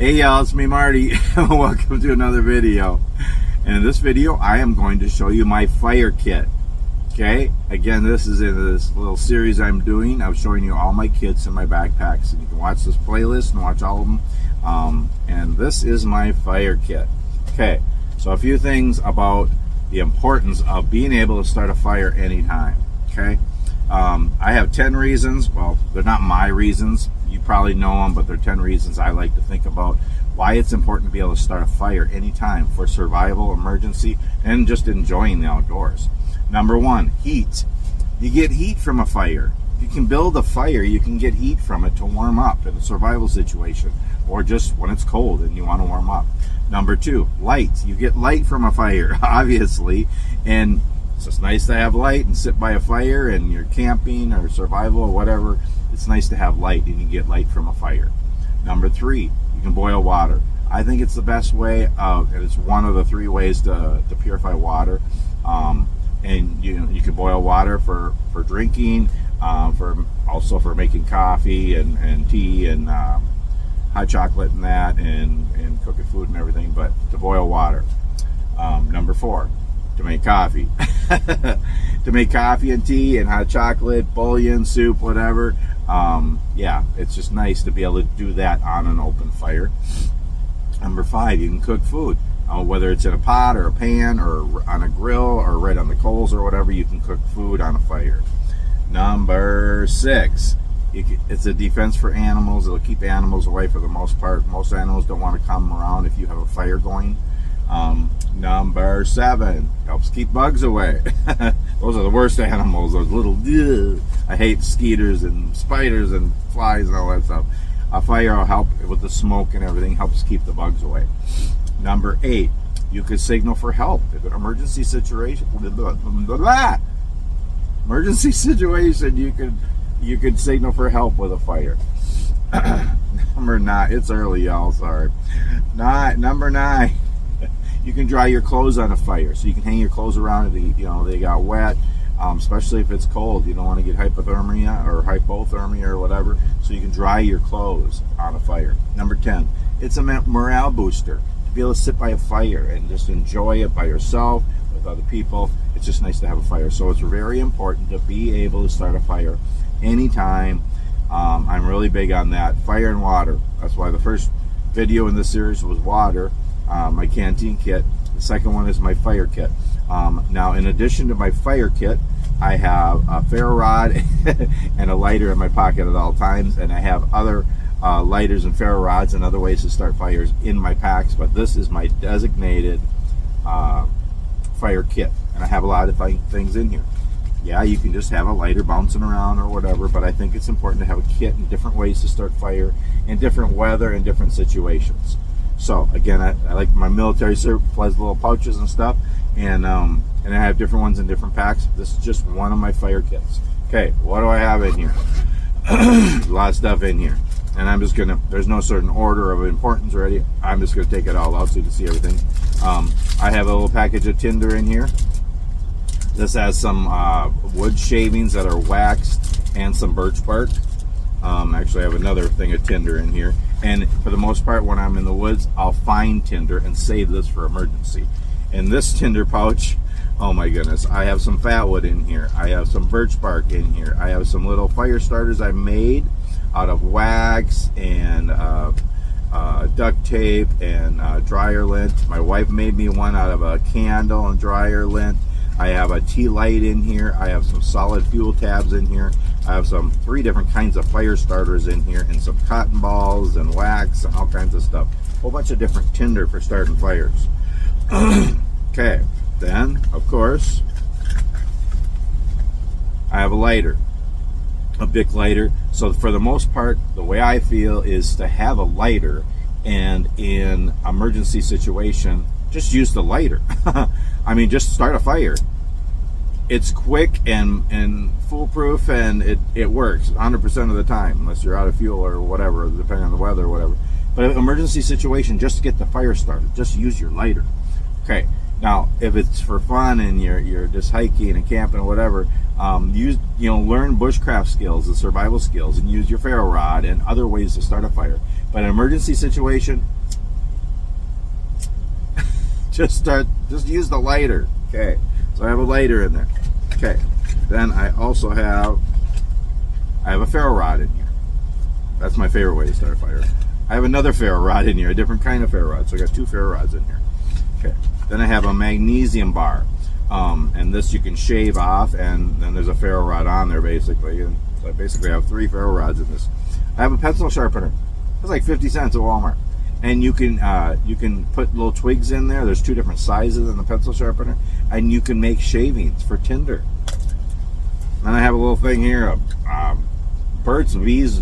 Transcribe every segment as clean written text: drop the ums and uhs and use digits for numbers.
Hey y'all, it's me Marty. Welcome to another video. And in this video I am going to show you my fire kit. Okay, again, this is in this little series I'm doing. I'm showing you all my kits in my backpacks, and you can watch this playlist and watch all of them. And this is my fire kit. Okay, so a few things about the importance of being able to start a fire anytime. Okay, I have 10 reasons. Well, they're not my reasons. You probably know them, but they're 10 reasons I like to think about why it's important to be able to start a fire anytime for survival, emergency, and just enjoying the outdoors. Number one, heat. You get heat from a fire. If you can build a fire, you can get heat from it to warm up in a survival situation, or just when it's cold and you want to warm up. Number two, light. You get light from a fire, obviously, and it's just nice to have light and sit by a fire and you're camping or survival or whatever. It's nice to have light, and you get light from a fire. Number three, you can boil water. I think it's the best way of, and it's one of the 3 ways to purify water. And you can boil water for drinking, also for making coffee and tea and hot chocolate and that, and cooking food and everything, but to boil water. Number four, to make coffee. To make coffee and tea and hot chocolate, bouillon, soup, whatever. Yeah, it's just nice to be able to do that on an open fire. Number five, you can cook food. Whether it's in a pot or a pan or on a grill or right on the coals or whatever, you can cook food on a fire. Number six, it's a defense for animals. It'll keep animals away for the most part. Most animals don't want to come around if you have a fire going. Number seven, helps keep bugs away. Those are the worst animals, those little, I hate mosquitoes and spiders and flies and all that stuff. A fire will help with the smoke and everything, helps keep the bugs away. Number eight, you could signal for help. If an emergency situation, you could signal for help with a fire. Number nine, it's early, y'all, sorry. Number nine, you can dry your clothes on a fire. So you can hang your clothes around if they got wet, especially if it's cold. You don't want to get hypothermia or whatever. So you can dry your clothes on a fire. Number 10, it's a morale booster. To be able to sit by a fire and just enjoy it by yourself, with other people. It's just nice to have a fire. So it's very important to be able to start a fire anytime. I'm really big on that. Fire and water. That's why the first video in this series was water. My canteen kit. The second one is my fire kit. Now, in addition to my fire kit, I have a ferro rod and a lighter in my pocket at all times, and I have other lighters and ferro rods and other ways to start fires in my packs, but this is my designated fire kit, and I have a lot of things in here. Yeah, you can just have a lighter bouncing around or whatever, but I think it's important to have a kit and different ways to start fire in different weather and different situations. So again, I like my military supplies, little pouches and stuff, and I have different ones in different packs. This is just one of my fire kits. Okay, what do I have in here? A lot of stuff in here, and I'm just gonna, there's no certain order of importance already. I'm just gonna take it all out so you can see everything. I have a little package of tinder in here. This has some wood shavings that are waxed and some birch bark. Actually, I have another thing of tinder in here. And for the most part, when I'm in the woods, I'll find tinder and save this for emergency. In this tinder pouch, oh my goodness, I have some fat wood in here. I have some birch bark in here. I have some little fire starters I made out of wax and duct tape and dryer lint. My wife made me one out of a candle and dryer lint. I have a tea light in here. I have some solid fuel tabs in here. I have 3 different kinds of fire starters in here, and some cotton balls and wax and all kinds of stuff. A whole bunch of different tinder for starting fires. Okay, then of course I have a lighter, a Bic lighter. So for the most part, the way I feel is to have a lighter, and in emergency situation, just use the lighter. I mean, just start a fire. It's quick and foolproof, and it works 100% of the time, unless you're out of fuel or whatever, depending on the weather or whatever. But an emergency situation, just to get the fire started, just use your lighter. Okay, Now, if it's for fun and you're just hiking and camping or whatever, learn bushcraft skills and survival skills, and use your ferro rod and other ways to start a fire. But in an emergency situation, just use the lighter. Okay, so I have a lighter in there. Okay, then I also have a ferro rod in here. That's my favorite way to start a fire. I have another ferro rod in here, a different kind of ferro rod. So I got 2 ferro rods in here. Okay, then I have a magnesium bar, and this you can shave off, and then there's a ferro rod on there basically. And so I basically have 3 ferro rods in this. I have a pencil sharpener. It's like 50 cents at Walmart. And you can put little twigs in there. There's 2 different sizes in the pencil sharpener, and you can make shavings for tinder. Then I have a little thing here, Burt's Bees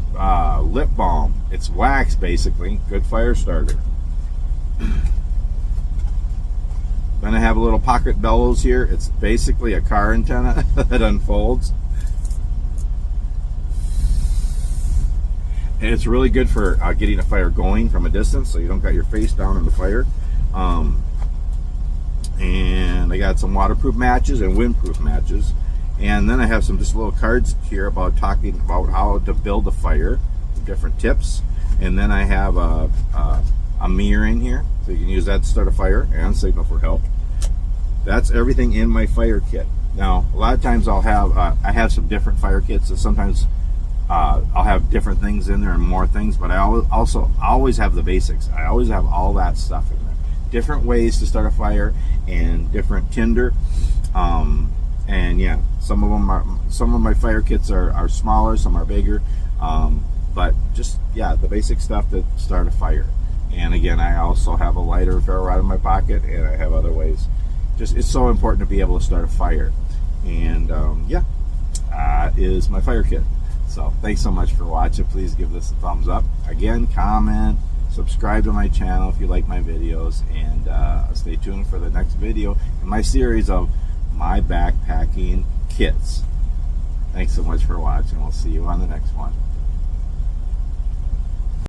lip balm. It's wax basically, good fire starter. Then I have a little pocket bellows here. It's basically a car antenna that unfolds. And it's really good for getting a fire going from a distance, so you don't got your face down in the fire. And I got some waterproof matches and windproof matches. And then I have some just little cards here about talking about how to build a fire, different tips. And then I have a mirror in here, so you can use that to start a fire and signal for help. That's everything in my fire kit. Now, a lot of times I'll have I have some different fire kits, so sometimes I'll have different things in there and more things, but I always have the basics. I always have all that stuff in there. Different ways to start a fire and different tinder. And yeah, some of my fire kits are smaller, some are bigger, but just the basic stuff to start a fire. And again, I also have a lighter ferro rod in my pocket, and I have other ways. Just it's so important to be able to start a fire. And is my fire kit. So thanks so much for watching. Please give this a thumbs up. Again, comment, subscribe to my channel if you like my videos, and stay tuned for the next video in my series of my backpacking kits. Thanks so much for watching. We'll see you on the next one.